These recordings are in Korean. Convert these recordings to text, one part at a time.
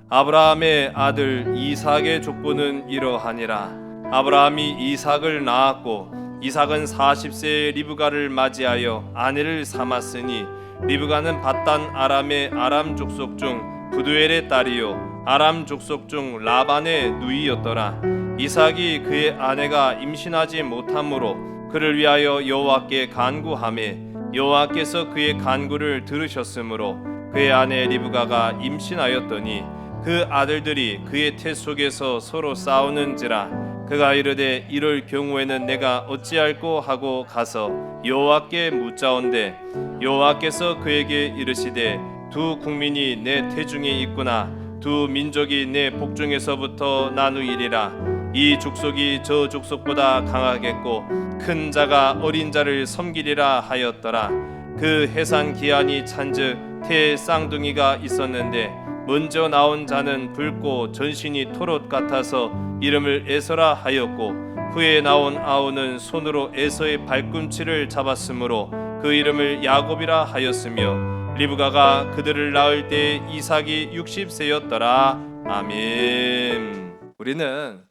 아브라함의 아들 이삭의 족보는 이러하니라. 아브라함이 이삭을 낳았고 이삭은 40세에 리브가를 맞이하여 아내를 삼았으니 리브가는 밧단 아람의 아람 족속 중 부두엘의 딸이요 아람 족속 중 라반의 누이였더라. 이삭이 그의 아내가 임신하지 못하므로 그를 위하여 여호와께 간구하매 여호와께서 그의 간구를 들으셨으므로 그의 아내 리브가가 임신하였더니 그 아들들이 그의 태 속에서 서로 싸우는지라. 그가 이르되 이럴 경우에는 내가 어찌할꼬 하고 가서 여호와께 묻자온대 여호와께서 그에게 이르시되 두 국민이 내 태중에 있구나. 두 민족이 내 복중에서부터 나누이리라. 이 족속이 저 족속보다 강하겠고 큰 자가 어린 자를 섬기리라 하였더라. 그 해산 기한이 찬즉 태 쌍둥이가 있었는데 먼저 나온 자는 붉고 전신이 토롯 같아서 이름을 에서라 하였고 후에 나온 아우는 손으로 에서의 발꿈치를 잡았으므로 그 이름을 야곱이라 하였으며 리브가가 그들을 낳을 때 이삭이 60세였더라. 아멘. 우리는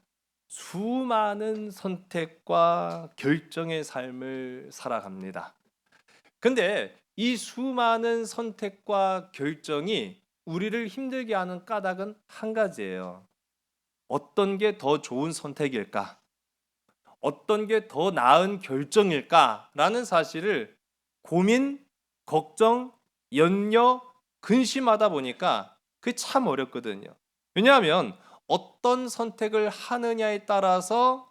수많은 선택과 결정의 삶을 살아갑니다. 근데 이 수많은 선택과 결정이 우리를 힘들게 하는 까닭은 한 가지예요. 어떤 게 더 좋은 선택일까? 어떤 게 더 나은 결정일까? 라는 사실을 고민, 걱정, 염려, 근심하다 보니까 그게 참 어렵거든요. 왜냐하면 어떤 선택을 하느냐에 따라서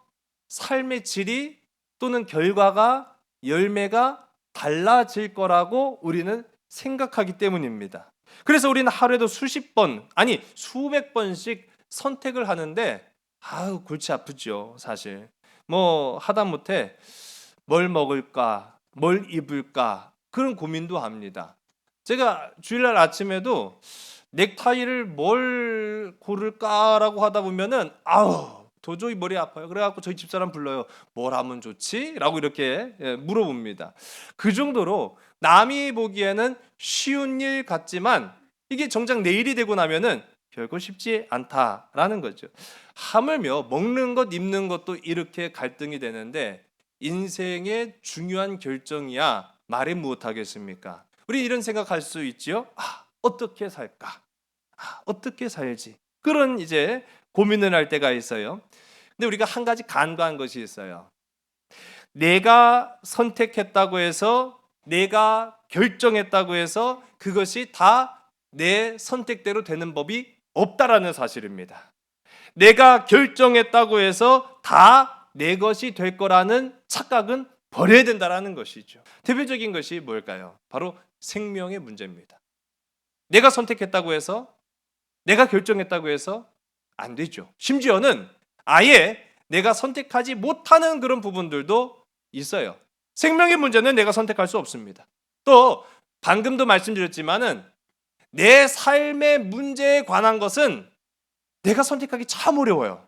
삶의 질이 또는 결과가, 열매가 달라질 거라고 우리는 생각하기 때문입니다. 그래서 우리는 하루에도 수십 번, 아니 수백 번씩 선택을 하는데 아우 골치 아프죠. 사실 뭐 하다못해 뭘 먹을까, 뭘 입을까 그런 고민도 합니다. 제가 주일날 아침에도 넥타이를 뭘 고를까라고 하다 보면은 아우 도저히 머리 아파요. 그래갖고 저희 집사람 불러요. 뭘 하면 좋지? 라고 이렇게 물어봅니다. 그 정도로 남이 보기에는 쉬운 일 같지만 이게 정작 내 일이 되고 나면은 결코 쉽지 않다라는 거죠. 하물며 먹는 것, 입는 것도 이렇게 갈등이 되는데 인생의 중요한 결정이야 말해 무엇하겠습니까? 우리 이런 생각할 수 있지요. 어떻게 살까? 어떻게 살지? 그런 이제 고민을 할 때가 있어요. 근데 우리가 한 가지 간과한 것이 있어요. 내가 선택했다고 해서 내가 결정했다고 해서 그것이 다 내 선택대로 되는 법이 없다라는 사실입니다. 내가 결정했다고 해서 다 내 것이 될 거라는 착각은 버려야 된다라는 것이죠. 대표적인 것이 뭘까요? 바로 생명의 문제입니다. 내가 선택했다고 해서 내가 결정했다고 해서 안 되죠. 심지어는 아예 내가 선택하지 못하는 그런 부분들도 있어요. 생명의 문제는 내가 선택할 수 없습니다. 또 방금도 말씀드렸지만은 내 삶의 문제에 관한 것은 내가 선택하기 참 어려워요.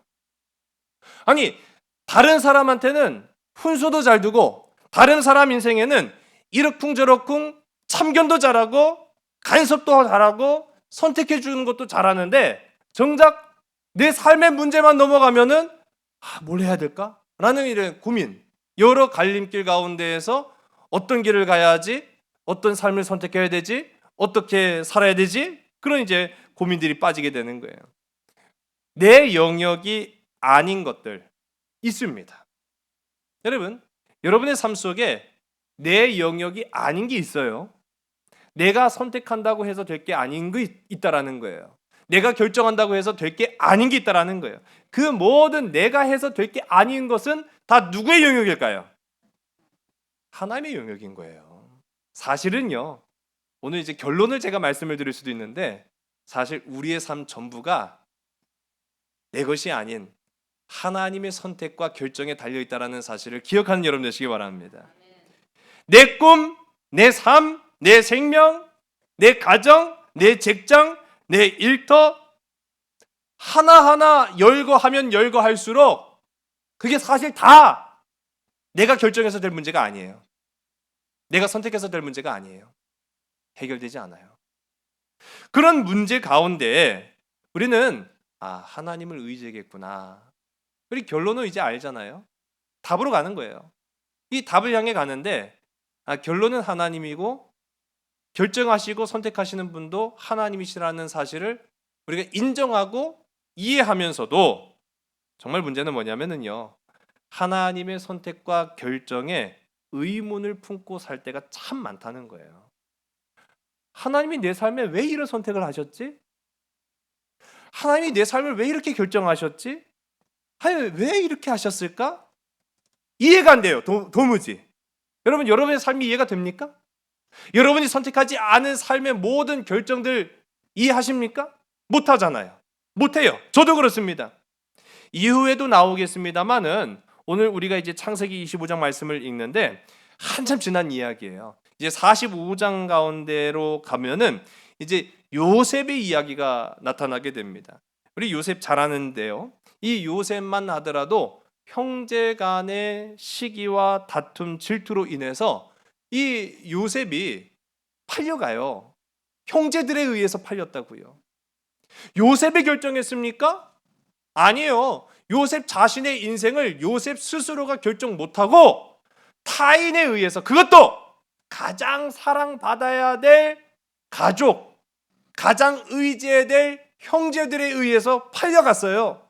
아니 다른 사람한테는 훈수도 잘 두고 다른 사람 인생에는 이러쿵저러쿵 참견도 잘하고 간섭도 잘하고 선택해 주는 것도 잘하는데 정작 내 삶의 문제만 넘어가면은 뭘 해야 될까? 라는 이런 고민, 여러 갈림길 가운데에서 어떤 길을 가야 하지? 어떤 삶을 선택해야 되지? 어떻게 살아야 되지? 그런 이제 고민들이 빠지게 되는 거예요. 내 영역이 아닌 것들 있습니다. 여러분, 여러분의 삶 속에 내 영역이 아닌 게 있어요. 내가 선택한다고 해서 될 게 아닌 게 있다라는 거예요. 내가 결정한다고 해서 될 게 아닌 게 있다라는 거예요. 그 모든 내가 해서 될 게 아닌 것은 다 누구의 영역일까요? 하나님의 영역인 거예요. 사실은요. 오늘 이제 결론을 제가 말씀을 드릴 수도 있는데 사실 우리의 삶 전부가 내 것이 아닌 하나님의 선택과 결정에 달려 있다라는 사실을 기억하는 여러분 되시기 바랍니다. 내 꿈, 내 삶, 내 생명, 내 가정, 내 직장, 내 일터 하나하나 열거하면 열거할수록 그게 사실 다 내가 결정해서 될 문제가 아니에요. 내가 선택해서 될 문제가 아니에요. 해결되지 않아요. 그런 문제 가운데 우리는 하나님을 의지하겠구나. 우리 결론은 이제 알잖아요. 답으로 가는 거예요. 이 답을 향해 가는데 결론은 하나님이고 결정하시고 선택하시는 분도 하나님이시라는 사실을 우리가 인정하고 이해하면서도 정말 문제는 뭐냐면요, 하나님의 선택과 결정에 의문을 품고 살 때가 참 많다는 거예요. 하나님이 내 삶에 왜 이런 선택을 하셨지? 하나님이 내 삶을 왜 이렇게 결정하셨지? 하나님 왜 이렇게 하셨을까? 이해가 안 돼요. 도무지. 여러분, 여러분의 삶이 이해가 됩니까? 여러분이 선택하지 않은 삶의 모든 결정들 이해하십니까? 못하잖아요. 못해요. 저도 그렇습니다. 이후에도 나오겠습니다만은 오늘 우리가 이제 창세기 25장 말씀을 읽는데 한참 지난 이야기예요. 이제 45장 가운데로 가면은 이제 요셉의 이야기가 나타나게 됩니다. 우리 요셉 잘 아는데요. 이 요셉만 하더라도 형제 간의 시기와 다툼, 질투로 인해서 이 요셉이 팔려가요. 형제들에 의해서 팔렸다고요. 요셉이 결정했습니까? 아니에요. 요셉 자신의 인생을 요셉 스스로가 결정 못하고 타인에 의해서, 그것도 가장 사랑받아야 될 가족, 가장 의지해야 될 형제들에 의해서 팔려갔어요.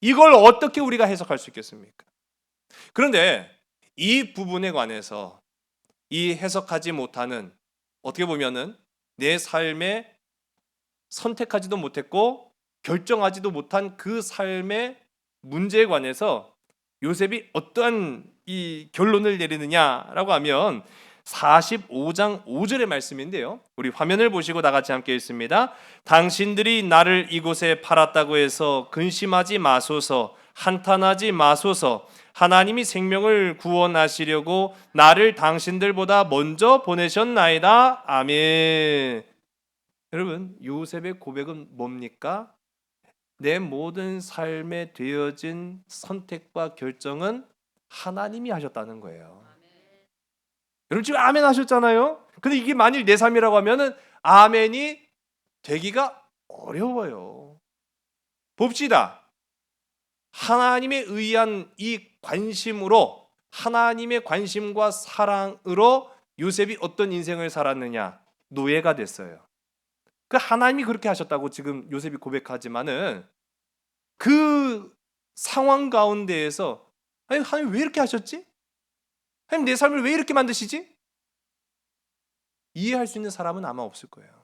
이걸 어떻게 우리가 해석할 수 있겠습니까? 그런데 이 부분에 관해서 이 해석하지 못하는, 어떻게 보면은 내 삶에 선택하지도 못했고 결정하지도 못한 그 삶의 문제에 관해서 요셉이 어떠한 이 결론을 내리느냐라고 하면 45장 5절의 말씀인데요. 우리 화면을 보시고 다 같이 함께 읽습니다. 당신들이 나를 이곳에 팔았다고 해서 근심하지 마소서, 한탄하지 마소서. 하나님이 생명을 구원하시려고 나를 당신들보다 먼저 보내셨나이다. 아멘. 여러분, 요셉의 고백은 뭡니까? 내 모든 삶에 되어진 선택과 결정은 하나님이 하셨다는 거예요. 여러분 지금 아멘 하셨잖아요. 근데 이게 만일 내 삶이라고 하면은 아멘이 되기가 어려워요. 봅시다. 하나님에 의한 이 관심으로, 하나님의 관심과 사랑으로 요셉이 어떤 인생을 살았느냐? 노예가 됐어요. 그 하나님이 그렇게 하셨다고 지금 요셉이 고백하지만은 그 상황 가운데에서 하나님 왜 이렇게 하셨지? 하나님 내 삶을 왜 이렇게 만드시지? 이해할 수 있는 사람은 아마 없을 거예요.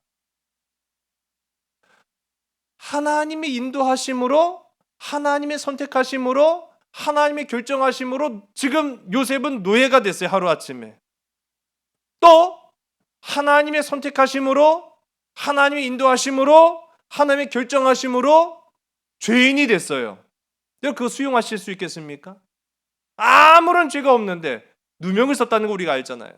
하나님의 인도하심으로, 하나님의 선택하심으로, 하나님의 결정하심으로 지금 요셉은 노예가 됐어요. 하루아침에. 또 하나님의 선택하심으로, 하나님의 인도하심으로, 하나님의 결정하심으로 죄인이 됐어요. 여러분 그거 수용하실 수 있겠습니까? 아무런 죄가 없는데 누명을 썼다는 거 우리가 알잖아요.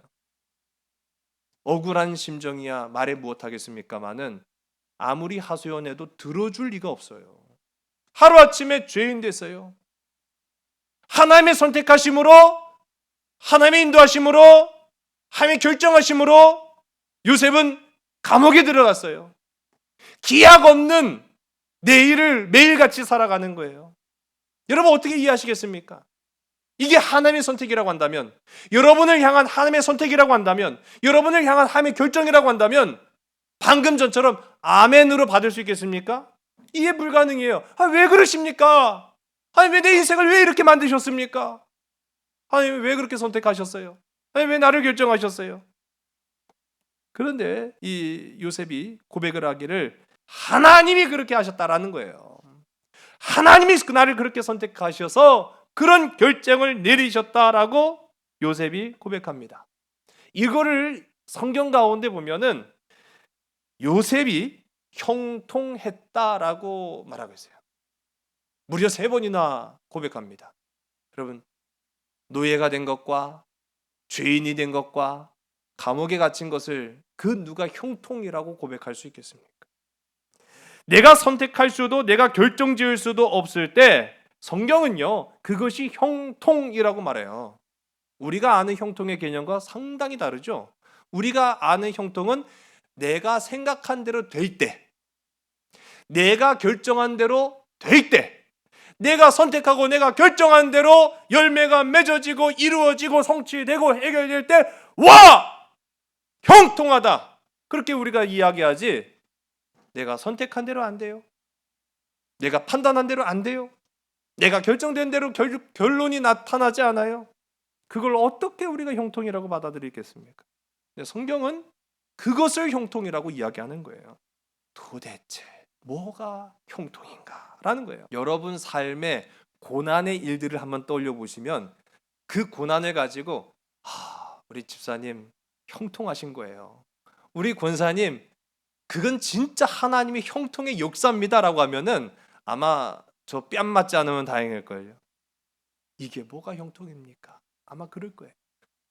억울한 심정이야 말해 무엇하겠습니까마는 아무리 하소연해도 들어줄 리가 없어요. 하루아침에 죄인 됐어요. 하나님의 선택하심으로, 하나님의 인도하심으로, 하나님의 결정하심으로 요셉은 감옥에 들어갔어요. 기약 없는 내일을 매일같이 살아가는 거예요. 여러분 어떻게 이해하시겠습니까? 이게 하나님의 선택이라고 한다면, 여러분을 향한 하나님의 선택이라고 한다면, 여러분을 향한 하나님의 결정이라고 한다면 방금 전처럼 아멘으로 받을 수 있겠습니까? 이해 불가능해요. 왜 그러십니까? 왜 내 인생을 왜 이렇게 만드셨습니까? 왜 그렇게 선택하셨어요? 왜 나를 결정하셨어요? 그런데 이 요셉이 고백을 하기를 하나님이 그렇게 하셨다라는 거예요. 하나님이 나를 그렇게 선택하셔서 그런 결정을 내리셨다라고 요셉이 고백합니다. 이거를 성경 가운데 보면은 요셉이 형통했다라고 말하고 있어요. 무려 3번이나 고백합니다. 여러분, 노예가 된 것과 죄인이 된 것과 감옥에 갇힌 것을 그 누가 형통이라고 고백할 수 있겠습니까? 내가 선택할 수도, 내가 결정지을 수도 없을 때 성경은요, 그것이 형통이라고 말해요. 우리가 아는 형통의 개념과 상당히 다르죠. 우리가 아는 형통은 내가 생각한 대로 될 때, 내가 결정한 대로 돼 있대. 내가 선택하고 내가 결정한 대로 열매가 맺어지고 이루어지고 성취되고 해결될 때 와! 형통하다. 그렇게 우리가 이야기하지. 내가 선택한 대로 안 돼요. 내가 판단한 대로 안 돼요. 내가 결정된 대로 결론이 나타나지 않아요. 그걸 어떻게 우리가 형통이라고 받아들이겠습니까? 성경은 그것을 형통이라고 이야기하는 거예요. 도대체 뭐가 형통인가? 라는 거예요. 여러분 삶의 고난의 일들을 한번 떠올려 보시면 그 고난을 가지고 우리 집사님 형통하신 거예요. 우리 권사님 그건 진짜 하나님의 형통의 역사입니다라고 하면은 아마 저 뺨 맞지 않으면 다행일걸요. 이게 뭐가 형통입니까? 아마 그럴 거예요.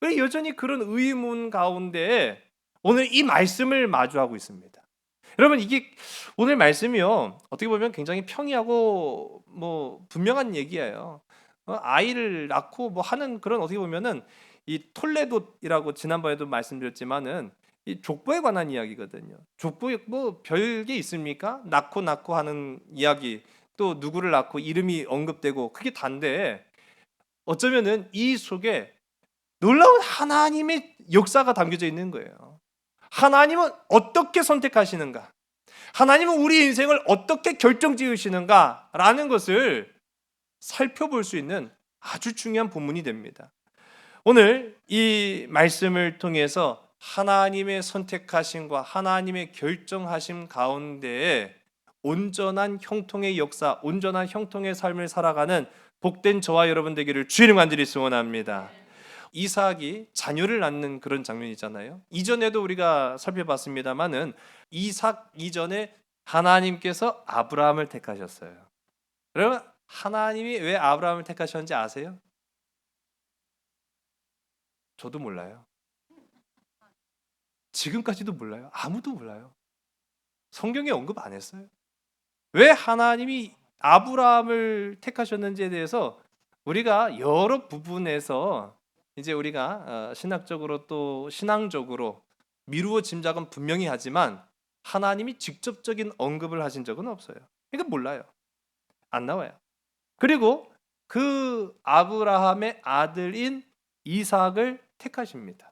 왜 여전히 그런 의문 가운데 오늘 이 말씀을 마주하고 있습니다. 여러분 이게 오늘 말씀이요 어떻게 보면 굉장히 평이하고 분명한 얘기예요. 아이를 낳고 하는 그런 어떻게 보면은 이 톨레도이라고 지난번에도 말씀드렸지만은 이 족보에 관한 이야기거든요. 족보에 별게 있습니까? 낳고 하는 이야기 또 누구를 낳고 이름이 언급되고 그게 단데 어쩌면은 이 속에 놀라운 하나님의 역사가 담겨져 있는 거예요. 하나님은 어떻게 선택하시는가? 하나님은 우리 인생을 어떻게 결정지으시는가? 라는 것을 살펴볼 수 있는 아주 중요한 본문이 됩니다. 오늘 이 말씀을 통해서 하나님의 선택하심과 하나님의 결정하심 가운데에 온전한 형통의 역사, 온전한 형통의 삶을 살아가는 복된 저와 여러분 되기를 주의 간절히 소원합니다. 이삭이 자녀를 낳는 그런 장면이 있잖아요. 이전에도 우리가 살펴봤습니다만은 이삭 이전에 하나님께서 아브라함을 택하셨어요. 여러분 하나님이 왜 아브라함을 택하셨는지 아세요? 저도 몰라요. 지금까지도 몰라요. 아무도 몰라요. 성경에 언급 안 했어요. 왜 하나님이 아브라함을 택하셨는지에 대해서 우리가 여러 부분에서 이제 우리가 신학적으로 또 신앙적으로 미루어 짐작은 분명히 하지만 하나님이 직접적인 언급을 하신 적은 없어요. 그러니까 몰라요. 안 나와요. 그리고 그 아브라함의 아들인 이삭을 택하십니다.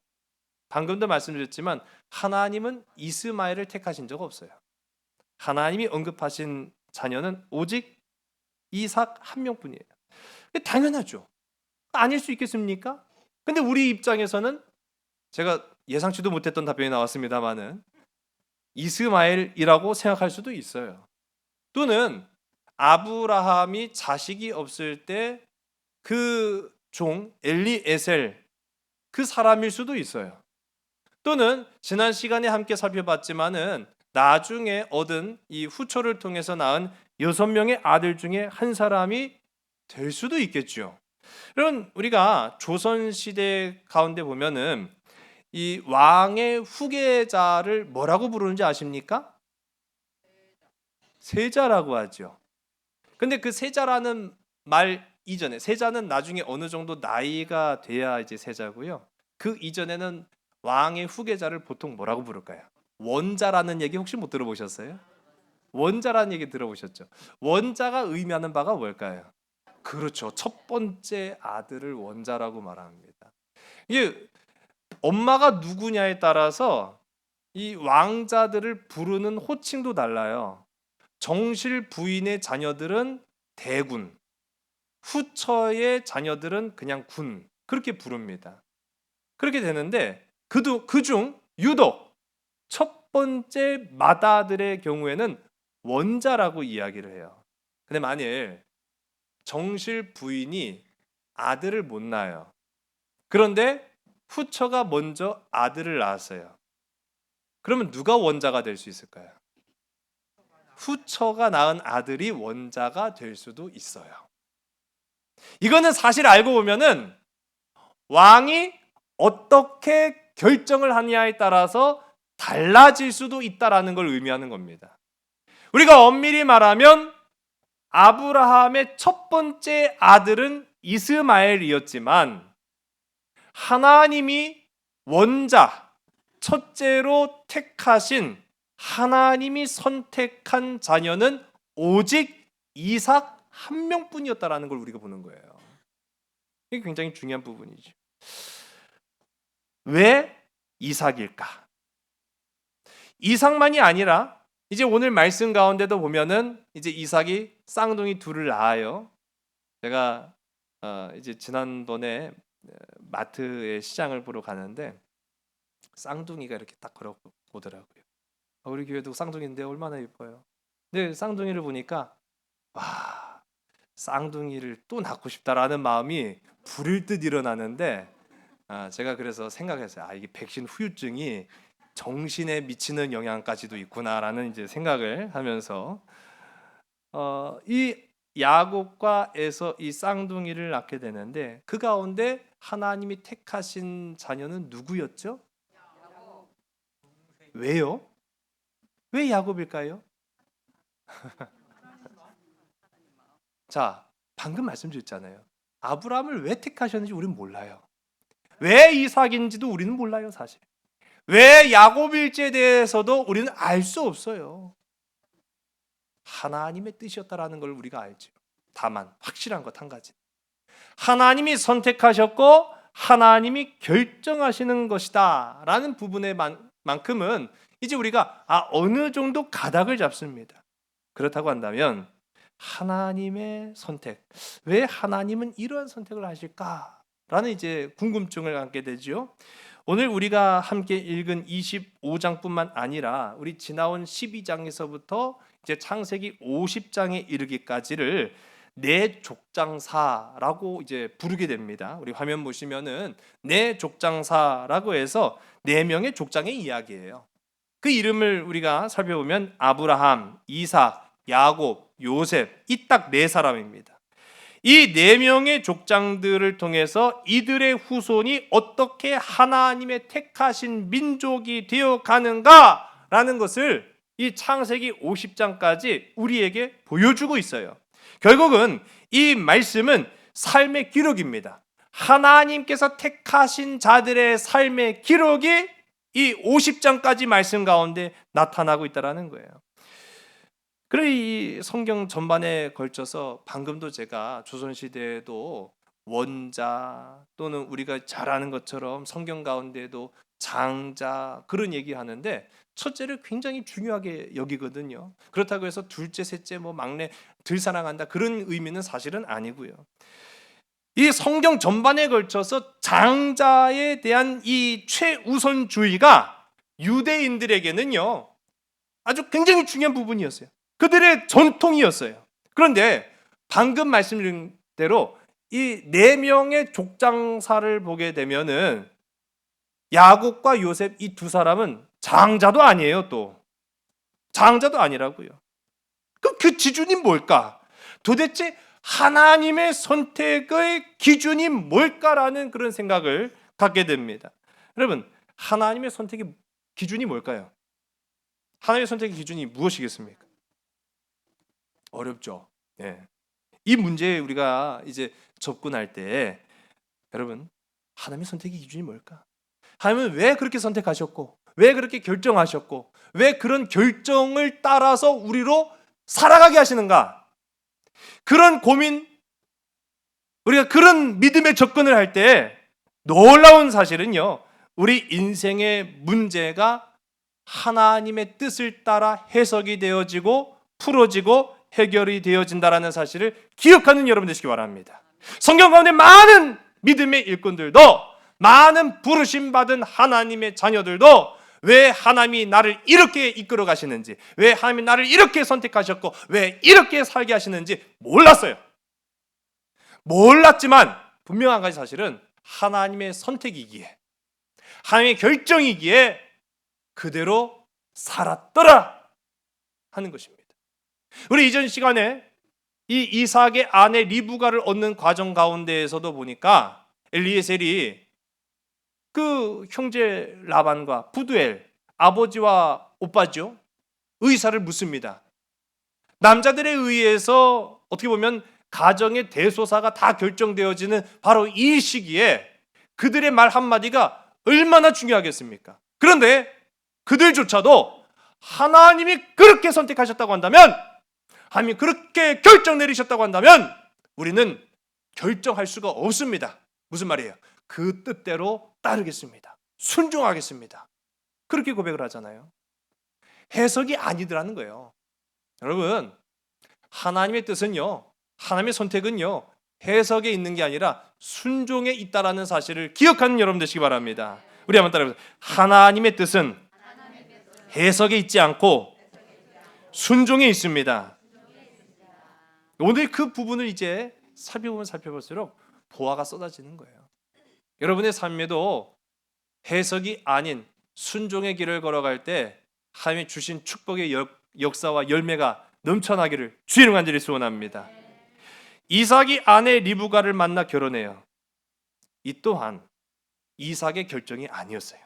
방금도 말씀드렸지만 하나님은 이스마엘을 택하신 적 없어요. 하나님이 언급하신 자녀는 오직 이삭 한 명뿐이에요. 당연하죠. 아닐 수 있겠습니까? 근데 우리 입장에서는 제가 예상치도 못했던 답변이 나왔습니다만은 이스마엘이라고 생각할 수도 있어요. 또는 아브라함이 자식이 없을 때 그 종 엘리에셀 그 사람일 수도 있어요. 또는 지난 시간에 함께 살펴봤지만은 나중에 얻은 이 후초를 통해서 낳은 6명의 아들 중에 한 사람이 될 수도 있겠죠. 여러분 우리가 조선 시대 가운데 보면은 이 왕의 후계자를 뭐라고 부르는지 아십니까? 세자라고 하죠. 근데 그 세자라는 말 이전에 세자는 나중에 어느 정도 나이가 돼야 이제 세자고요. 그 이전에는 왕의 후계자를 보통 뭐라고 부를까요? 원자라는 얘기 혹시 못 들어보셨어요? 원자라는 얘기 들어보셨죠? 원자가 의미하는 바가 뭘까요? 그렇죠. 첫 번째 아들을 원자라고 말합니다. 이게 엄마가 누구냐에 따라서 이 왕자들을 부르는 호칭도 달라요. 정실 부인의 자녀들은 대군, 후처의 자녀들은 그냥 군 그렇게 부릅니다. 그렇게 되는데 그중 유독 첫 번째 맏아들의 경우에는 원자라고 이야기를 해요. 근데 만일 정실 부인이 아들을 못 낳아요. 그런데 후처가 먼저 아들을 낳았어요. 그러면 누가 원자가 될 수 있을까요? 후처가 낳은 아들이 원자가 될 수도 있어요. 이거는 사실 알고 보면은 왕이 어떻게 결정을 하느냐에 따라서 달라질 수도 있다라는 걸 의미하는 겁니다. 우리가 엄밀히 말하면 아브라함의 첫 번째 아들은 이스마엘이었지만 하나님이 원자, 첫째로 택하신 하나님이 선택한 자녀는 오직 이삭 한 명뿐이었다라는 걸 우리가 보는 거예요. 이게 굉장히 중요한 부분이죠. 왜 이삭일까? 이삭만이 아니라 이제 오늘 말씀 가운데도 보면은 이제 이삭이 쌍둥이 둘을 낳아요. 제가 이제 지난번에 마트에 시장을 보러 가는데 쌍둥이가 이렇게 딱 걸어오더라고요. 우리 교회도 쌍둥이인데 얼마나 예뻐요. 근데 쌍둥이를 보니까 와, 쌍둥이를 또 낳고 싶다라는 마음이 불일 듯 일어나는데 제가 그래서 생각했어요. 이게 백신 후유증이 정신에 미치는 영향까지도 있구나라는 이제 생각을 하면서 이 야곱과 에서 이 쌍둥이를 낳게 되는데 그 가운데 하나님이 택하신 자녀는 누구였죠? 왜요? 왜 야곱일까요? 자, 방금 말씀드렸잖아요. 아브라함을 왜 택하셨는지 우리는 몰라요. 왜 이삭인지도 우리는 몰라요, 사실. 왜 야곱일지에 대해서도 우리는 알 수 없어요. 하나님의 뜻이었다라는 걸 우리가 알죠. 다만 확실한 것 한 가지. 하나님이 선택하셨고 하나님이 결정하시는 것이다 라는 부분에 만큼은 이제 우리가 어느 정도 가닥을 잡습니다. 그렇다고 한다면 하나님의 선택, 왜 하나님은 이러한 선택을 하실까라는 이제 궁금증을 갖게 되죠. 오늘 우리가 함께 읽은 25장뿐만 아니라 우리 지나온 12장에서부터 이제 창세기 50장에 이르기까지를 내 족장사라고 이제 부르게 됩니다. 우리 화면 보시면은 내 족장사라고 해서 4명의 족장의 이야기예요. 그 이름을 우리가 살펴보면 아브라함, 이삭, 야곱, 요셉, 이 딱 4사람입니다. 이 4명의 족장들을 통해서 이들의 후손이 어떻게 하나님의 택하신 민족이 되어 가는가라는 것을 이 창세기 50장까지 우리에게 보여주고 있어요. 결국은 이 말씀은 삶의 기록입니다. 하나님께서 택하신 자들의 삶의 기록이 이 50장까지 말씀 가운데 나타나고 있다는 거예요. 그래 이 성경 전반에 걸쳐서 방금도 제가 조선시대에도 원자 또는 우리가 잘 아는 것처럼 성경 가운데에도 장자 그런 얘기하는데 첫째를 굉장히 중요하게 여기거든요. 그렇다고 해서 둘째, 셋째, 막내 들 사랑한다 그런 의미는 사실은 아니고요. 이 성경 전반에 걸쳐서 장자에 대한 이 최우선주의가 유대인들에게는요 아주 굉장히 중요한 부분이었어요. 그들의 전통이었어요. 그런데 방금 말씀드린 대로 이 4명의 족장사를 보게 되면은 야곱과 요셉 이 2사람은 장자도 아니에요. 또 장자도 아니라고요. 그 기준이 뭘까? 도대체 하나님의 선택의 기준이 뭘까라는 그런 생각을 갖게 됩니다. 여러분, 하나님의 선택의 기준이 뭘까요? 하나님의 선택의 기준이 무엇이겠습니까? 어렵죠. 예. 이 문제에 우리가 이제 접근할 때 여러분, 하나님의 선택의 기준이 뭘까? 하나님은 왜 그렇게 선택하셨고 왜 그렇게 결정하셨고 왜 그런 결정을 따라서 우리로 살아가게 하시는가? 그런 고민, 우리가 그런 믿음의 접근을 할 때 놀라운 사실은요, 우리 인생의 문제가 하나님의 뜻을 따라 해석이 되어지고 풀어지고 해결이 되어진다라는 사실을 기억하는 여러분 되시기 바랍니다. 성경 가운데 많은 믿음의 일꾼들도 많은 부르심 받은 하나님의 자녀들도 왜 하나님이 나를 이렇게 이끌어 가시는지, 왜 하나님이 나를 이렇게 선택하셨고 왜 이렇게 살게 하시는지 몰랐어요. 몰랐지만 분명한 가지 사실은 하나님의 선택이기에, 하나님의 결정이기에 그대로 살았더라 하는 것입니다. 우리 이전 시간에 이 이삭의 아내 리브가를 얻는 과정 가운데에서도 보니까 엘리에셀이 그 형제 라반과 부두엘, 아버지와 오빠죠, 의사를 묻습니다. 남자들에 의해서 어떻게 보면 가정의 대소사가 다 결정되어지는 바로 이 시기에 그들의 말 한마디가 얼마나 중요하겠습니까? 그런데 그들조차도 하나님이 그렇게 선택하셨다고 한다면, 하나님이 그렇게 결정 내리셨다고 한다면 우리는 결정할 수가 없습니다. 무슨 말이에요? 그 뜻대로 따르겠습니다. 순종하겠습니다. 그렇게 고백을 하잖아요. 해석이 아니더라는 거예요. 여러분, 하나님의 뜻은요, 하나님의 선택은요, 해석에 있는 게 아니라 순종에 있다라는 사실을 기억하는 여러분 되시기 바랍니다. 우리 한번 따라해보세요. 하나님의 뜻은 해석에 있지 않고 순종에 있습니다. 오늘 그 부분을 이제 살펴보면 살펴볼수록 보화가 쏟아지는 거예요. 여러분의 삶에도 해석이 아닌 순종의 길을 걸어갈 때 하나님이 주신 축복의 역사와 열매가 넘쳐나기를 주의 간절히 소원합니다. 이삭이 아내 리브가를 만나 결혼해요. 이 또한 이삭의 결정이 아니었어요.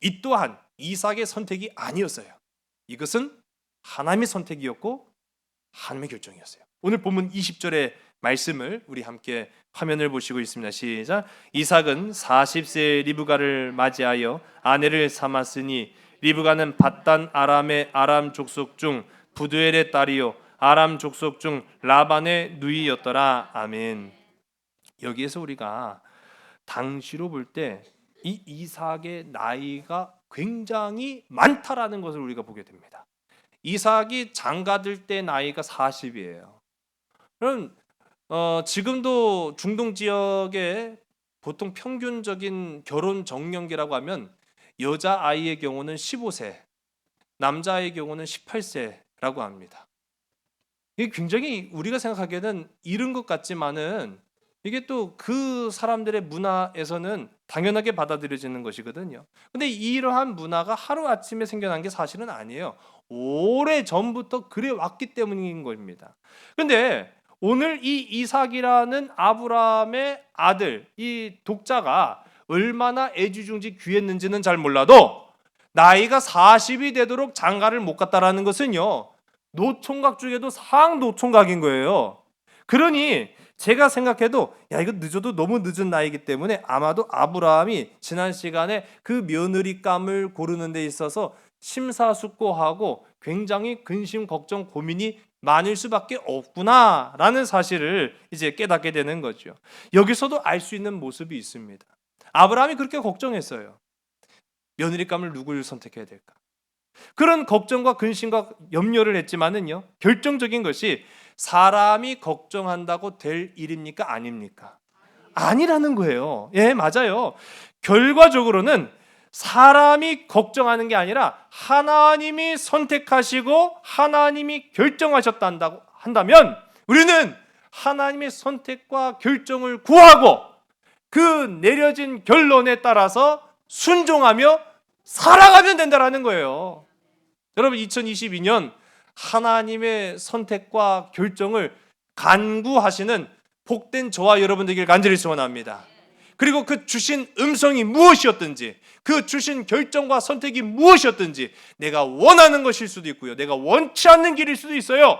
이 또한 이삭의 선택이 아니었어요. 이것은 하나님의 선택이었고 하나님의 결정이었어요. 오늘 본문 20절의 말씀을 우리 함께 화면을 보시고 있습니다. 시작. 이삭은 40세의 리브가를 맞이하여 아내를 삼았으니 리브가는 밧단 아람의 아람 족속 중 부두엘의 딸이요 아람 족속 중 라반의 누이였더라. 아멘. 여기에서 우리가 당시로 볼 때 이 이삭의 나이가 굉장히 많다라는 것을 우리가 보게 됩니다. 이삭이 장가들 때 나이가 40이에요. 그럼 지금도 중동 지역에 보통 평균적인 결혼 정년기라고 하면 여자 아이의 경우는 15세, 남자의 경우는 18세라고 합니다. 이게 굉장히 우리가 생각하기에는 이른 것 같지만은 이게 또 그 사람들의 문화에서는 당연하게 받아들여지는 것이거든요. 근데 이러한 문화가 하루아침에 생겨난 게 사실은 아니에요. 오래 전부터 그래 왔기 때문인 겁니다. 근데 오늘 이 이삭이라는 아브라함의 아들, 이 독자가 얼마나 애지중지 귀했는지는 잘 몰라도 나이가 40이 되도록 장가를 못 갔다라는 것은요, 노총각 중에도 상노총각인 거예요. 그러니 제가 생각해도 이거 늦어도 너무 늦은 나이기 때문에 아마도 아브라함이 지난 시간에 그 며느리감을 고르는 데 있어서 심사숙고하고 굉장히 근심 걱정 고민이 많을 수밖에 없구나라는 사실을 이제 깨닫게 되는 거죠. 여기서도 알 수 있는 모습이 있습니다. 아브라함이 그렇게 걱정했어요. 며느리감을 누구를 선택해야 될까? 그런 걱정과 근심과 염려를 했지만은요, 결정적인 것이 사람이 걱정한다고 될 일입니까? 아닙니까? 아니라는 거예요. 예, 맞아요. 결과적으로는 사람이 걱정하는 게 아니라 하나님이 선택하시고 하나님이 결정하셨다 한다면 우리는 하나님의 선택과 결정을 구하고 그 내려진 결론에 따라서 순종하며 살아가면 된다라는 거예요. 여러분, 2022년 하나님의 선택과 결정을 간구하시는 복된 저와 여러분 되길 간절히 소원합니다. 그리고 그 주신 음성이 무엇이었든지, 그 주신 결정과 선택이 무엇이었든지 내가 원하는 것일 수도 있고요, 내가 원치 않는 길일 수도 있어요.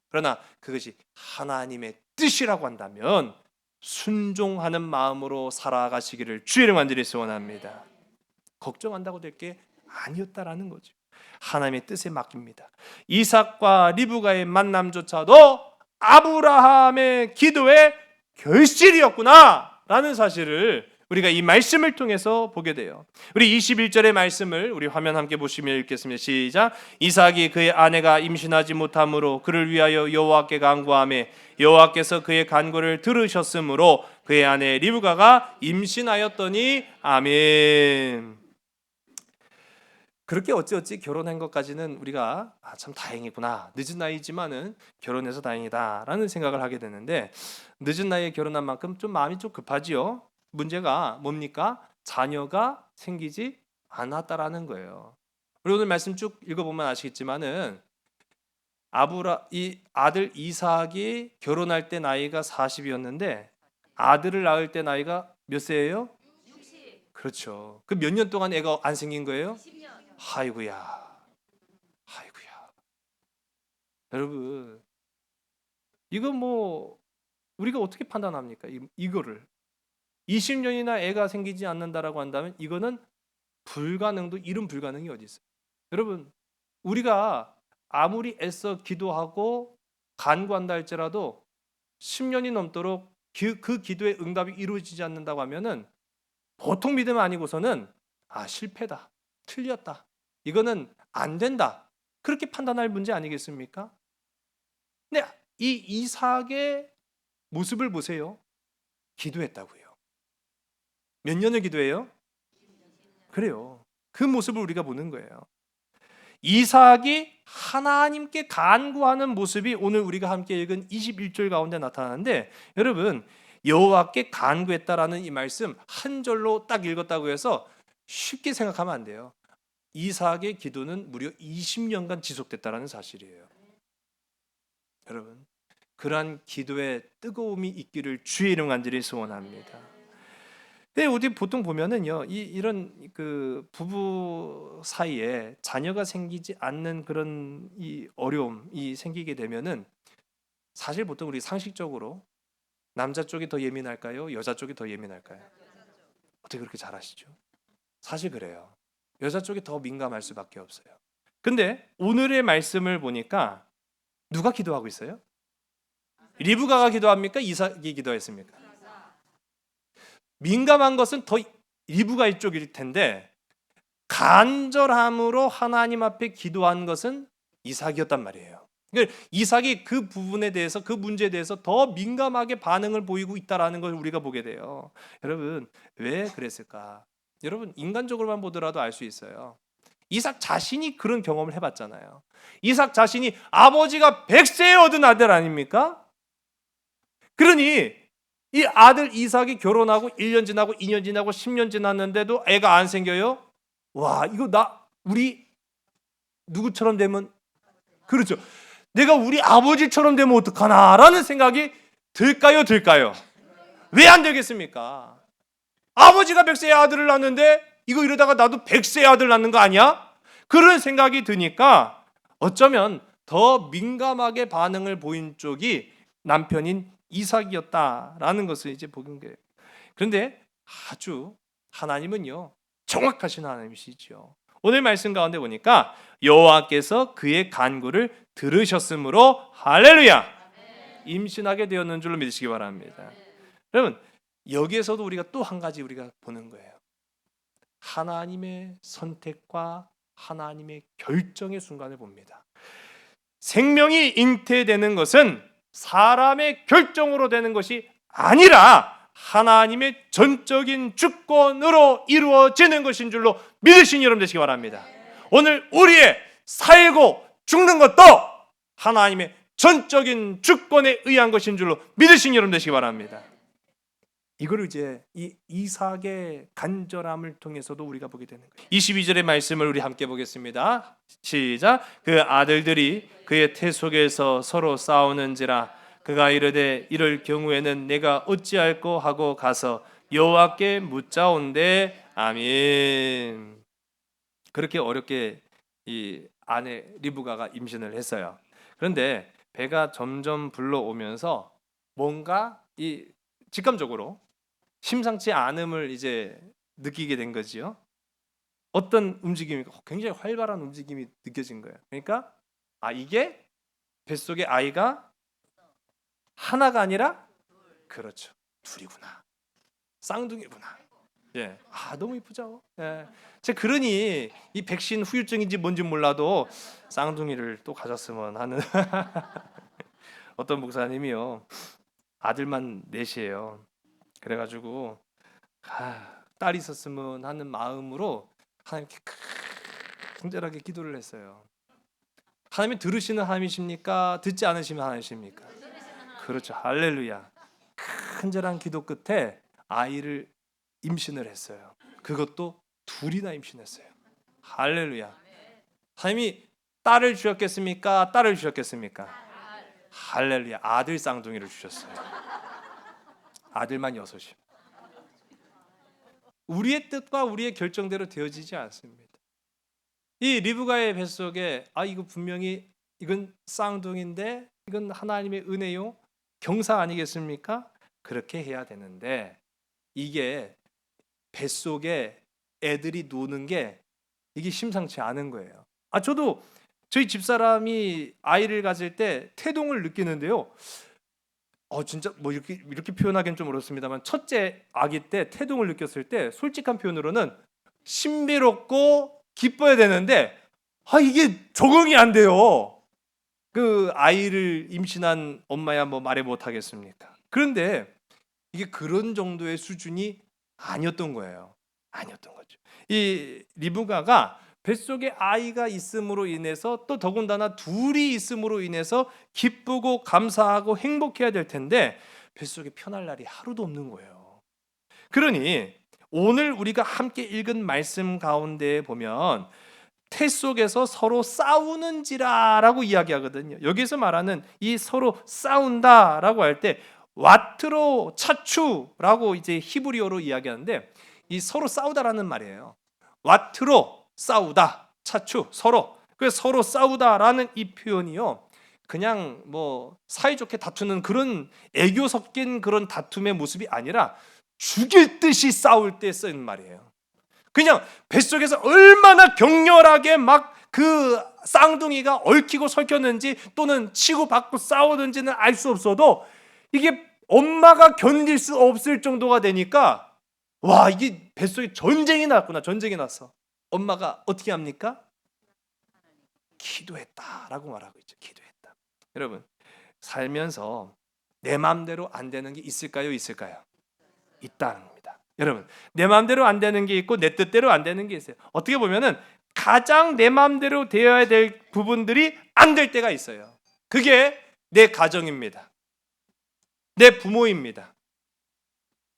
그러나 그것이 하나님의 뜻이라고 한다면 순종하는 마음으로 살아가시기를 주의 이름 간절히 소원합니다. 걱정한다고 될 게 아니었다라는 거죠. 하나님의 뜻에 맡깁니다. 이삭과 리브가의 만남조차도 아브라함의 기도의 결실이었구나라는 사실을 우리가 이 말씀을 통해서 보게 돼요. 우리 21절의 말씀을 우리 화면 함께 보시며 읽겠습니다. 시작. 이삭이 그의 아내가 임신하지 못함으로 그를 위하여 여호와께 간구하매 여호와께서 그의 간구를 들으셨으므로 그의 아내 리브가가 임신하였더니 아멘. 그렇게 어찌어찌 결혼한 것까지는 우리가 참 다행이구나, 늦은 나이지만은 결혼해서 다행이다라는 생각을 하게 되는데, 늦은 나이에 결혼한 만큼 좀 마음이 좀 급하지요. 문제가 뭡니까? 자녀가 생기지 않았다라는 거예요. 우리 오늘 말씀 쭉 읽어보면 아시겠지만은 이 아들 이삭이 결혼할 때 나이가 40이었는데 아들을 낳을 때 나이가 몇 세예요? 60. 그렇죠. 그 몇 년 동안 애가 안 생긴 거예요? 20년. 아이고야. 여러분, 이거 뭐 우리가 어떻게 판단합니까? 이거를 20년이나 애가 생기지 않는다라고 한다면 이거는 불가능도 이른 불가능이 어디 있어요? 여러분, 우리가 아무리 애써 기도하고 간구한다 할지라도 10년이 넘도록 그 기도의 응답이 이루어지지 않는다고 하면은 보통 믿음 아니고서는 실패다, 틀렸다, 이거는 안 된다, 그렇게 판단할 문제 아니겠습니까? 근데 이 이삭의 모습을 보세요. 기도했다고요. 몇 년을 기도해요? 그래요. 그 모습을 우리가 보는 거예요. 이삭이 하나님께 간구하는 모습이 오늘 우리가 함께 읽은 21절 가운데 나타나는데, 여러분, 여호와께 간구했다라는 이 말씀 한 절로 딱 읽었다고 해서 쉽게 생각하면 안 돼요. 이삭의 기도는 무려 20년간 지속됐다라는 사실이에요. 여러분, 그러한 기도의 뜨거움이 있기를 주의 이름 간절히 소원합니다. 근데 어디 보통 보면은요, 이런 그 부부 사이에 자녀가 생기지 않는 그런 이 어려움이 생기게 되면은 사실 보통 우리 상식적으로 남자 쪽이 더 예민할까요? 여자 쪽이 더 예민할까요? 어떻게 그렇게 잘 아시죠? 사실 그래요. 여자 쪽이 더 민감할 수밖에 없어요. 근데 오늘의 말씀을 보니까 누가 기도하고 있어요? 리브가가 기도합니까? 이삭이 기도했습니까? 민감한 것은 더 리브가 이쪽일 텐데 간절함으로 하나님 앞에 기도한 것은 이삭이었단 말이에요. 그러니까 이삭이 그 부분에 대해서, 그 문제에 대해서 더 민감하게 반응을 보이고 있다라는 걸 우리가 보게 돼요. 여러분, 왜 그랬을까? 여러분, 인간적으로만 보더라도 알 수 있어요. 이삭 자신이 그런 경험을 해봤잖아요. 이삭 자신이 아버지가 100세에 얻은 아들 아닙니까? 그러니 이 아들 이삭이 결혼하고 1년 지나고 2년 지나고 10년 지났는데도 애가 안 생겨요? 와, 이거 우리 누구처럼 되면, 그렇죠, 내가 우리 아버지처럼 되면 어떡하나라는 생각이 들까요? 왜 안 되겠습니까? 아버지가 100세의 아들을 낳는데 이거 이러다가 나도 100세의 아들 낳는 거 아니야? 그런 생각이 드니까 어쩌면 더 민감하게 반응을 보인 쪽이 남편인 이삭이었다라는 것을 이제 보는 거예요. 그런데 아주 하나님은요, 정확하신 하나님이시죠. 오늘 말씀 가운데 보니까 여호와께서 그의 간구를 들으셨으므로 할렐루야, 임신하게 되었는 줄로 믿으시기 바랍니다. 여러분, 여기에서도 우리가 또 한 가지 우리가 보는 거예요. 하나님의 선택과 하나님의 결정의 순간을 봅니다. 생명이 잉태되는 것은 사람의 결정으로 되는 것이 아니라 하나님의 전적인 주권으로 이루어지는 것인 줄로 믿으신 여러분 되시기 바랍니다. 오늘 우리의 살고 죽는 것도 하나님의 전적인 주권에 의한 것인 줄로 믿으신 여러분 되시기 바랍니다. 이걸 이제 이 이삭의 간절함을 통해서도 우리가 보게 되는 거예요. 22절의 말씀을 우리 함께 보겠습니다. 시작. 그 아들들이 그의 태 속에서 서로 싸우는지라 그가 이르되 이럴 경우에는 내가 어찌할꼬 하고 가서 여호와께 묻자온대. 아멘. 그렇게 어렵게 이 아내 리브가가 임신을 했어요. 그런데 배가 점점 불러오면서 뭔가 이 직감적으로 심상치 않음을 이제 느끼게 된 거지요. 어떤 움직임이, 굉장히 활발한 움직임이 느껴진 거예요. 그러니까 이게 뱃속에 아이가 하나가 아니라, 그렇죠, 둘이구나, 쌍둥이구나. 예, 너무 이쁘죠. 예, 제가 그러니 이 백신 후유증인지 뭔지 몰라도 쌍둥이를 또 가졌으면 하는 어떤 목사님이요, 아들만 넷이에요. 그래가지고 딸이 있었으면 하는 마음으로 하나님께 간절하게 기도를 했어요. 하나님이 들으시는 하나님이십니까? 듣지 않으시는 하나님이십니까? 그렇죠, 할렐루야. 간절한 기도 끝에 아이를 임신을 했어요. 그것도 둘이나 임신했어요. 할렐루야. 하나님이 딸을 주셨겠습니까? 딸을 주셨겠습니까? 할렐루야. 아들 쌍둥이를 주셨어요. 아들만 6이. 우리의 뜻과 우리의 결정대로 되어지지 않습니다. 이 리브가의 뱃속에 이거 분명히 이건 쌍둥이인데 이건 하나님의 은혜요, 경사 아니겠습니까? 그렇게 해야 되는데 이게 뱃속에 애들이 노는 게 이게 심상치 않은 거예요. 저도 저희 집사람이 아이를 가질 때 태동을 느끼는데요. 진짜 뭐 이렇게 표현하기는 좀 어렵습니다만, 첫째 아기 때 태동을 느꼈을 때 솔직한 표현으로는 신비롭고 기뻐야 되는데 이게 적응이 안 돼요. 그 아이를 임신한 엄마야 뭐 말해 못 하겠습니까? 그런데 이게 그런 정도의 수준이 아니었던 거예요. 아니었던 거죠. 이 리브가가 뱃속에 아이가 있음으로 인해서, 또 더군다나 둘이 있음으로 인해서 기쁘고 감사하고 행복해야 될 텐데 뱃속에 편할 날이 하루도 없는 거예요. 그러니 오늘 우리가 함께 읽은 말씀 가운데 보면 태 속에서 서로 싸우는지라라고 이야기하거든요. 여기서 말하는 이 서로 싸운다라고 할 때 와트로 차추라고 이제 히브리어로 이야기하는데, 이 서로 싸우다라는 말이에요. 와트로 싸우다, 차추 서로. 그래서 서로 싸우다라는 이 표현이요, 그냥 뭐 사이좋게 다투는 그런 애교 섞인 그런 다툼의 모습이 아니라 죽일 듯이 싸울 때 쓰는 말이에요. 그냥 뱃속에서 얼마나 격렬하게 막 그 쌍둥이가 얽히고 설켰는지 또는 치고받고 싸우는지는 알 수 없어도 이게 엄마가 견딜 수 없을 정도가 되니까, 와, 이게 뱃속에 전쟁이 났구나. 전쟁이 났어. 엄마가 어떻게 합니까? 기도했다라고 말하고 있죠. 기도했다. 여러분, 살면서 내 마음대로 안 되는 게 있을까요? 있을까요? 있다는 겁니다. 여러분, 내 마음대로 안 되는 게 있고 내 뜻대로 안 되는 게 있어요. 어떻게 보면은 가장 내 마음대로 되어야 될 부분들이 안 될 때가 있어요. 그게 내 가정입니다. 내 부모입니다.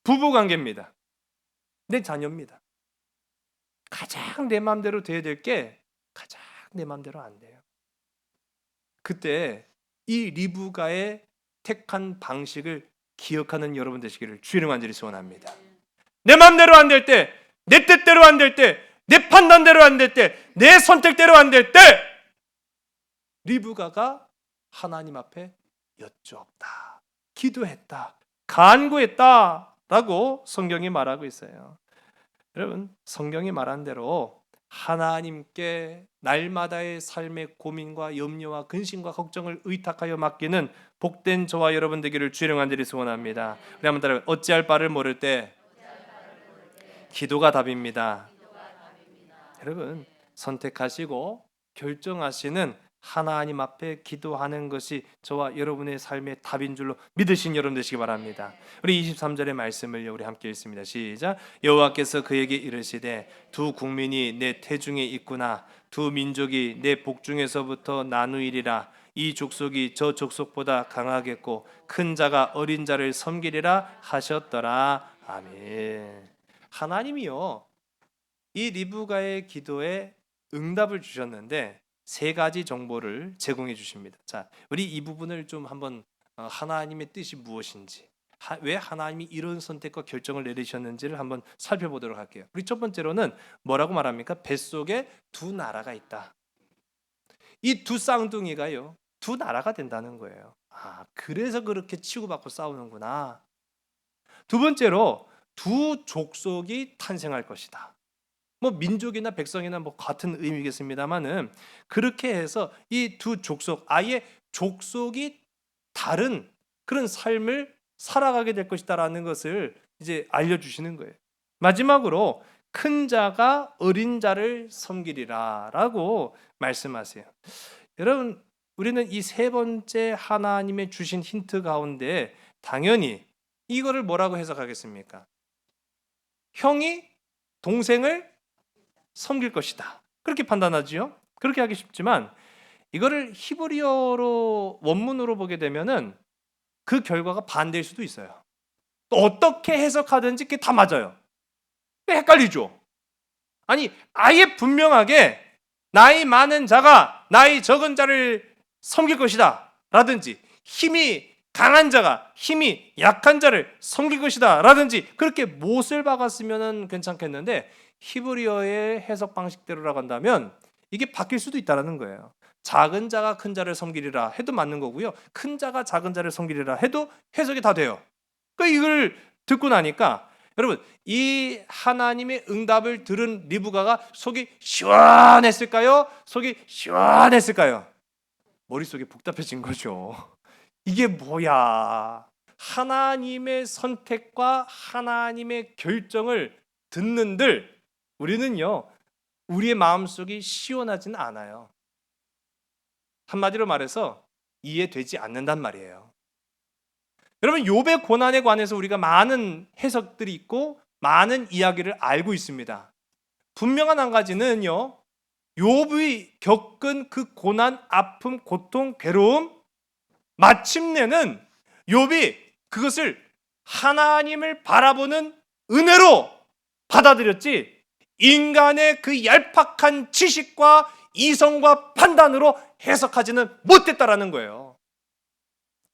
부부관계입니다. 내 자녀입니다. 가장 내 마음대로 돼야 될 게 가장 내 마음대로 안 돼요. 그때 이 리브가의 택한 방식을 기억하는 여러분 되시기를 주의 간절히 소원합니다. 내 마음대로 안 될 때, 내 뜻대로 안 될 때, 내 판단대로 안 될 때, 내 선택대로 안 될 때 리브가가 하나님 앞에 여쭈었다, 기도했다, 간구했다 라고 성경이 말하고 있어요. 여러분, 성경이 말한 대로 하나님께 날마다의 삶의 고민과 염려와 근심과 걱정을 의탁하여 맡기는 복된 저와 여러분 되기를 주의 간절히 소원합니다. 우리 한번 따라해. 어찌할 바를 모를 때 기도가 답입니다. 여러분, 선택하시고 결정하시는 하나님 앞에 기도하는 것이 저와 여러분의 삶의 답인 줄로 믿으신 여러분 되시기 바랍니다. 우리 23절의 말씀을 우리 함께 읽습니다. 시작. 여호와께서 그에게 이르시되 두 국민이 내 태중에 있구나. 두 민족이 내 복중에서부터 나누이리라. 이 족속이 저 족속보다 강하겠고 큰 자가 어린 자를 섬기리라 하셨더라. 아멘. 하나님이요, 이 리브가의 기도에 응답을 주셨는데 세 가지 정보를 제공해 주십니다. 자, 우리 이 부분을 좀 한번 하나님의 뜻이 무엇인지, 왜 하나님이 이런 선택과 결정을 내리셨는지를 한번 살펴보도록 할게요. 우리 첫 번째로는 뭐라고 말합니까? 뱃속에 두 나라가 있다. 이 두 쌍둥이가요, 두 나라가 된다는 거예요. 그래서 그렇게 치고받고 싸우는구나. 두 번째로 두 족속이 탄생할 것이다. 뭐 민족이나 백성이나 뭐 같은 의미겠습니다만은, 그렇게 해서 이 두 족속, 아예 족속이 다른 그런 삶을 살아가게 될 것이다라는 것을 이제 알려주시는 거예요. 마지막으로 큰 자가 어린 자를 섬기리라라고 말씀하세요. 여러분, 우리는 이 세 번째 하나님의 주신 힌트 가운데 당연히 이거를 뭐라고 해석하겠습니까? 형이 동생을 섬길 것이다, 그렇게 판단하지요. 그렇게 하기 쉽지만 이거를 히브리어로 원문으로 보게 되면은 그 결과가 반대일 수도 있어요. 또 어떻게 해석하든지 그게 다 맞아요. 헷갈리죠. 아니, 아예 분명하게 나이 많은 자가 나이 적은 자를 섬길 것이다 라든지, 힘이 강한 자가 힘이 약한 자를 섬길 것이다 라든지, 그렇게 못을 박았으면 괜찮겠는데 히브리어의 해석 방식대로라고 한다면 이게 바뀔 수도 있다는 거예요. 작은 자가 큰 자를 섬기리라 해도 맞는 거고요, 큰 자가 작은 자를 섬기리라 해도 해석이 다 돼요. 그러니까 이걸 듣고 나니까 여러분, 이 하나님의 응답을 들은 리브가가 속이 시원했을까요? 속이 시원했을까요? 머릿속이 복잡해진 거죠. 이게 뭐야? 하나님의 선택과 하나님의 결정을 듣는들 우리는요, 우리의 마음속이 시원하지는 않아요. 한마디로 말해서 이해되지 않는단 말이에요. 여러분, 욥의 고난에 관해서 우리가 많은 해석들이 있고 많은 이야기를 알고 있습니다. 분명한 한 가지는요, 욥이 겪은 그 고난, 아픔, 고통, 괴로움, 마침내는 욥이 그것을 하나님을 바라보는 은혜로 받아들였지, 인간의 그 얄팍한 지식과 이성과 판단으로 해석하지는 못했다라는 거예요.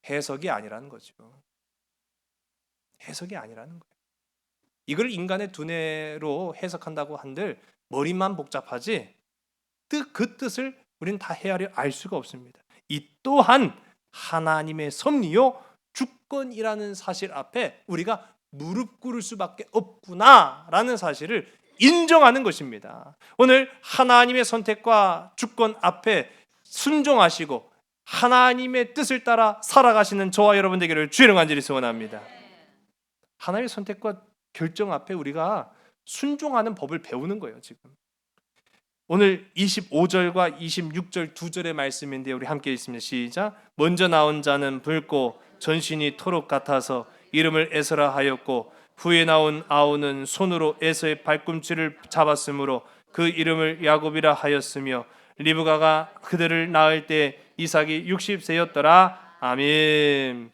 해석이 아니라는 거죠. 해석이 아니라는 거예요. 이걸 인간의 두뇌로 해석한다고 한들 머리만 복잡하지 그 뜻을 우리는 다 헤아려 알 수가 없습니다. 이 또한 하나님의 섭리요 주권이라는 사실 앞에 우리가 무릎 꿇을 수밖에 없구나라는 사실을 인정하는 것입니다. 오늘 하나님의 선택과 주권 앞에 순종하시고 하나님의 뜻을 따라 살아가시는 저와 여러분 되기를 주의 이름 간절히 소원합니다. 하나님의 선택과 결정 앞에 우리가 순종하는 법을 배우는 거예요. 지금 오늘 25절과 26절 두 절의 말씀인데 우리 함께 읽습니다. 시작. 먼저 나온 자는 붉고 전신이 토록 같아서 이름을 에서라 하였고, 후에 나온 아우는 손으로 에서의 발꿈치를 잡았으므로 그 이름을 야곱이라 하였으며, 리브가가 그들을 낳을 때 이삭이 60세였더라. 아멘.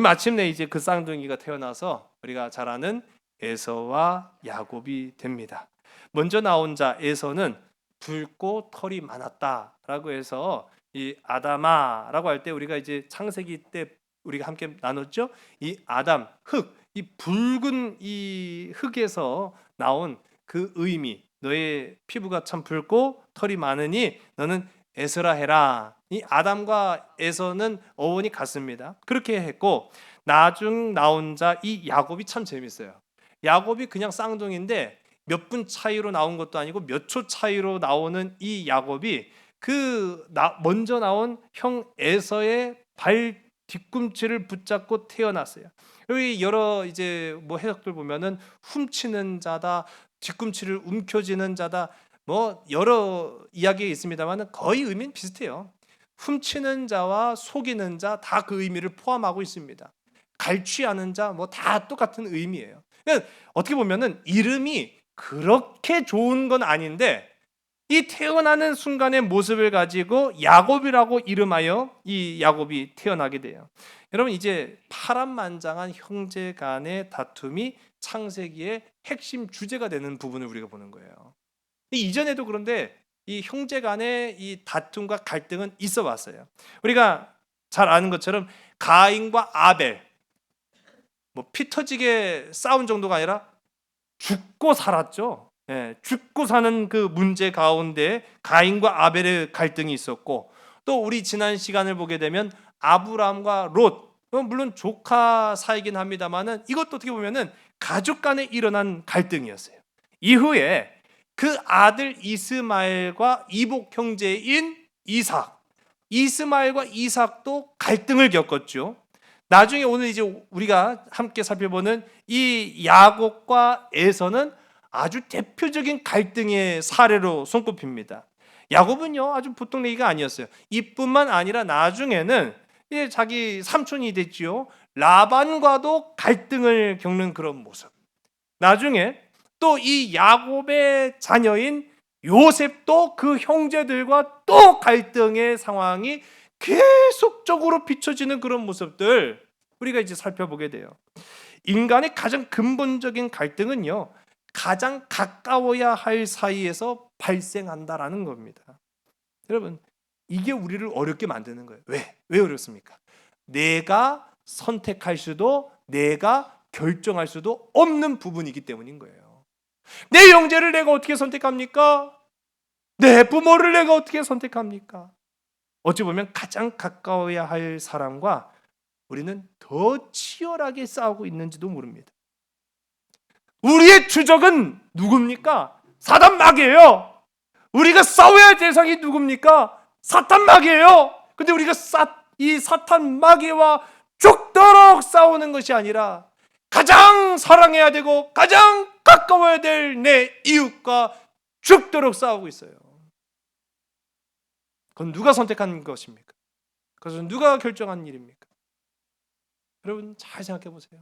마침내 이제 그 쌍둥이가 태어나서 우리가 잘 아는 에서와 야곱이 됩니다. 먼저 나온 자 에서는 붉고 털이 많았다라고 해서 이 아담아라고 할 때 우리가 이제 창세기 때 우리가 함께 나눴죠. 이 아담 흙, 이 붉은 이 흙에서 나온 그 의미, 너의 피부가 참 붉고 털이 많으니 너는 에서라 해라. 이 아담과 에서는 어원이 같습니다. 그렇게 했고, 나중 나온 자 이 야곱이 참 재밌어요. 야곱이 그냥 쌍둥이인데 몇 분 차이로 나온 것도 아니고 몇 초 차이로 나오는 이 야곱이 먼저 나온 형 에서의 발 뒤꿈치를 붙잡고 태어났어요. 여기 여러 이제 뭐 해석들 보면은 훔치는 자다, 뒤꿈치를 움켜쥐는 자다, 뭐 여러 이야기가 있습니다만 거의 의미는 비슷해요. 훔치는 자와 속이는 자 다 그 의미를 포함하고 있습니다. 갈취하는 자 뭐 다 똑같은 의미예요. 그러니까 어떻게 보면은 이름이 그렇게 좋은 건 아닌데 이 태어나는 순간의 모습을 가지고 야곱이라고 이름하여 이 야곱이 태어나게 돼요. 여러분, 이제 파란만장한 형제 간의 다툼이 창세기의 핵심 주제가 되는 부분을 우리가 보는 거예요. 이전에도 그런데 이 형제 간의 이 다툼과 갈등은 있어 왔어요. 우리가 잘 아는 것처럼 가인과 아벨, 뭐 피 터지게 싸운 정도가 아니라 죽고 살았죠. 예, 죽고 사는 그 문제 가운데 가인과 아벨의 갈등이 있었고, 또 우리 지난 시간을 보게 되면 아브라함과 롯, 물론 조카 사이긴 합니다만은 이것도 어떻게 보면은 가족 간에 일어난 갈등이었어요. 이후에 그 아들 이스마엘과 이복 형제인 이스마엘과 이삭도 갈등을 겪었죠. 나중에 오늘 이제 우리가 함께 살펴보는 이 야곱과 에서는 아주 대표적인 갈등의 사례로 손꼽힙니다. 야곱은요 아주 보통 얘기가 아니었어요. 이뿐만 아니라 나중에는 자기 삼촌이 됐지요. 라반과도 갈등을 겪는 그런 모습. 나중에 또 이 야곱의 자녀인 요셉도 그 형제들과 또 갈등의 상황이 계속적으로 비춰지는 그런 모습들 우리가 이제 살펴보게 돼요. 인간의 가장 근본적인 갈등은요, 가장 가까워야 할 사이에서 발생한다라는 겁니다. 여러분, 이게 우리를 어렵게 만드는 거예요. 왜 어렵습니까? 내가 선택할 수도 내가 결정할 수도 없는 부분이기 때문인 거예요. 내 형제를 내가 어떻게 선택합니까? 내 부모를 내가 어떻게 선택합니까? 어찌 보면 가장 가까워야 할 사람과 우리는 더 치열하게 싸우고 있는지도 모릅니다. 우리의 주적은 누굽니까? 사단 마귀예요. 우리가 싸워야 할 대상이 누굽니까? 사탄 마귀예요. 근데 우리가 이 사탄 마귀와 죽도록 싸우는 것이 아니라 가장 사랑해야 되고 가장 가까워야 될 내 이웃과 죽도록 싸우고 있어요. 그건 누가 선택한 것입니까? 그것은 누가 결정한 일입니까? 여러분 잘 생각해 보세요.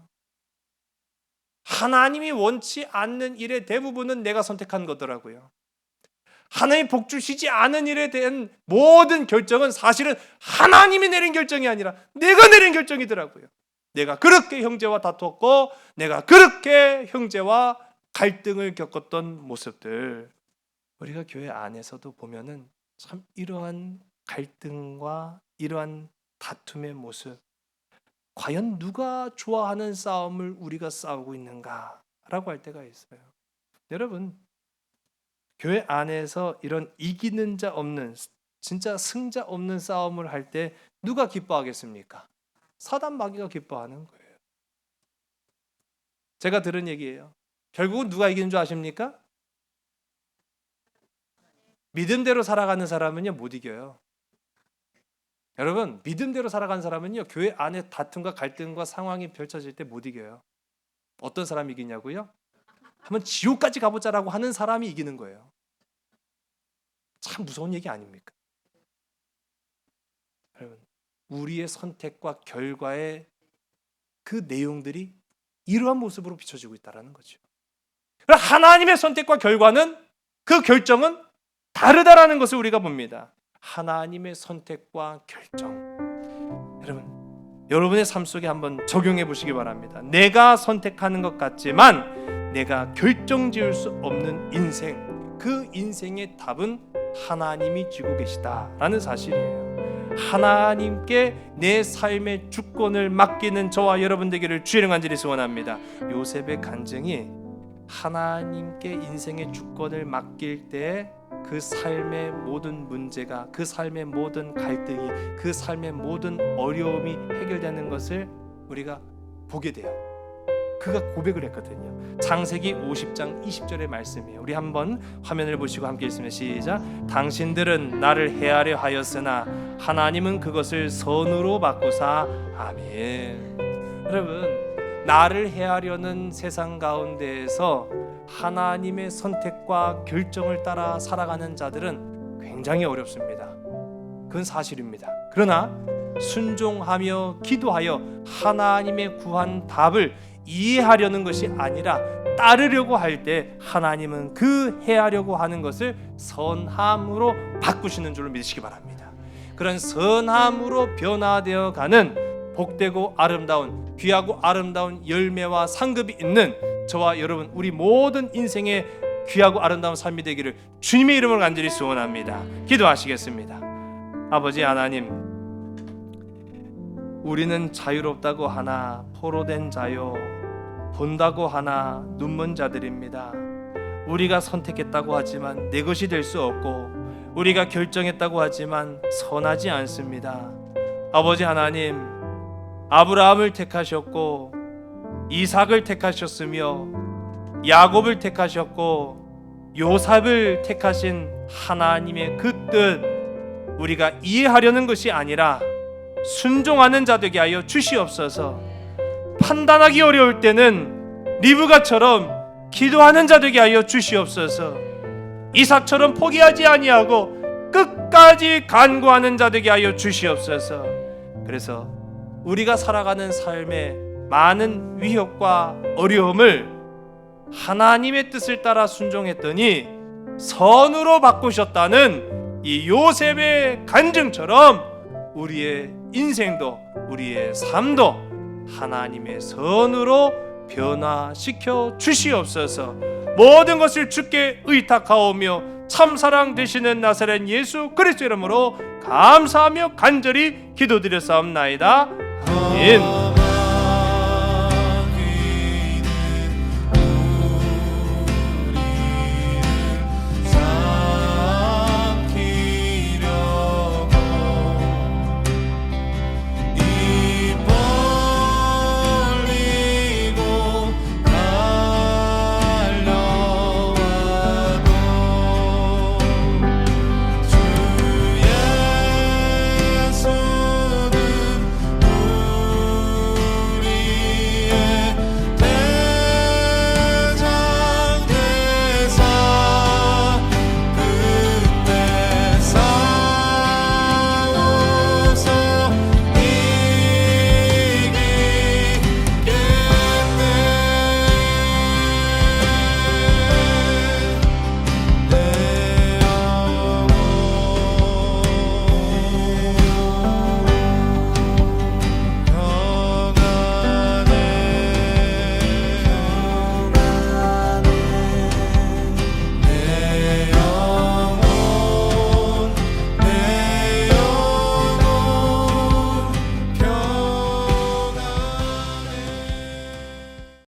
하나님이 원치 않는 일의 대부분은 내가 선택한 거더라고요. 하나님이 복 주시지 않은 일에 대한 모든 결정은 사실은 하나님이 내린 결정이 아니라 내가 내린 결정이더라고요. 내가 그렇게 형제와 다투었고 내가 그렇게 형제와 갈등을 겪었던 모습들, 우리가 교회 안에서도 보면은 참 이러한 갈등과 이러한 다툼의 모습, 과연 누가 좋아하는 싸움을 우리가 싸우고 있는가라고 할 때가 있어요. 여러분, 교회 안에서 이런 이기는 자 없는, 진짜 승자 없는 싸움을 할 때 누가 기뻐하겠습니까? 사단 마귀가 기뻐하는 거예요. 제가 들은 얘기예요. 결국은 누가 이기는 줄 아십니까? 믿음대로 살아가는 사람은요 못 이겨요. 여러분, 믿음대로 살아가는 사람은요 교회 안에 다툼과 갈등과 상황이 펼쳐질 때 못 이겨요. 어떤 사람이 이기냐고요? 한번 지옥까지 가보자라고 하는 사람이 이기는 거예요. 참 무서운 얘기 아닙니까? 여러분, 우리의 선택과 결과의 그 내용들이 이러한 모습으로 비춰지고 있다는 거죠. 하나님의 선택과 결과는, 그 결정은 다르다라는 것을 우리가 봅니다. 하나님의 선택과 결정. 여러분의 삶 속에 한번 적용해 보시기 바랍니다. 내가 선택하는 것 같지만 내가 결정지을 수 없는 인생, 그 인생의 답은 하나님이 쥐고 계시다라는 사실이에요. 하나님께 내 삶의 주권을 맡기는 저와 여러분 되기를 주의 이름 간절히 소원합니다. 요셉의 간증이 하나님께 인생의 주권을 맡길 때 그 삶의 모든 문제가, 그 삶의 모든 갈등이, 그 삶의 모든 어려움이 해결되는 것을 우리가 보게 돼요. 그가 고백을 했거든요. 창세기 50장 20절의 말씀이에요. 우리 한번 화면을 보시고 함께 읽습니다. 시작. 당신들은 나를 해하려 하였으나 하나님은 그것을 선으로 바꾸사. 아멘. 여러분, 나를 해하려는 세상 가운데에서 하나님의 선택과 결정을 따라 살아가는 자들은 굉장히 어렵습니다. 그건 사실입니다. 그러나 순종하며 기도하여 하나님의 구한 답을 이해하려는 것이 아니라 따르려고 할 때 하나님은 그 해하려고 하는 것을 선함으로 바꾸시는 줄로 믿으시기 바랍니다. 그런 선함으로 변화되어 가는 복되고 아름다운, 귀하고 아름다운 열매와 상급이 있는 저와 여러분, 우리 모든 인생의 귀하고 아름다운 삶이 되기를 주님의 이름으로 간절히 소원합니다. 기도하시겠습니다. 아버지 하나님, 우리는 자유롭다고 하나 포로된 자요, 본다고 하나 눈먼 자들입니다. 우리가 선택했다고 하지만 내 것이 될 수 없고, 우리가 결정했다고 하지만 선하지 않습니다. 아버지 하나님, 아브라함을 택하셨고 이삭을 택하셨으며 야곱을 택하셨고 요셉을 택하신 하나님의 그 뜻, 우리가 이해하려는 것이 아니라 순종하는 자 되게 하여 주시옵소서. 판단하기 어려울 때는 리브가처럼 기도하는 자 되게 하여 주시옵소서. 이삭처럼 포기하지 아니하고 끝까지 간구하는 자 되게 하여 주시옵소서. 그래서 우리가 살아가는 삶의 많은 위협과 어려움을 하나님의 뜻을 따라 순종했더니 선으로 바꾸셨다는 이 요셉의 간증처럼 우리의 인생도, 우리의 삶도 하나님의 선으로 변화시켜 주시옵소서. 모든 것을 주께 의탁하오며 참사랑 되시는 나사렛 예수 그리스도 이름으로 감사하며 간절히 기도드렸사옵나이다. 아멘.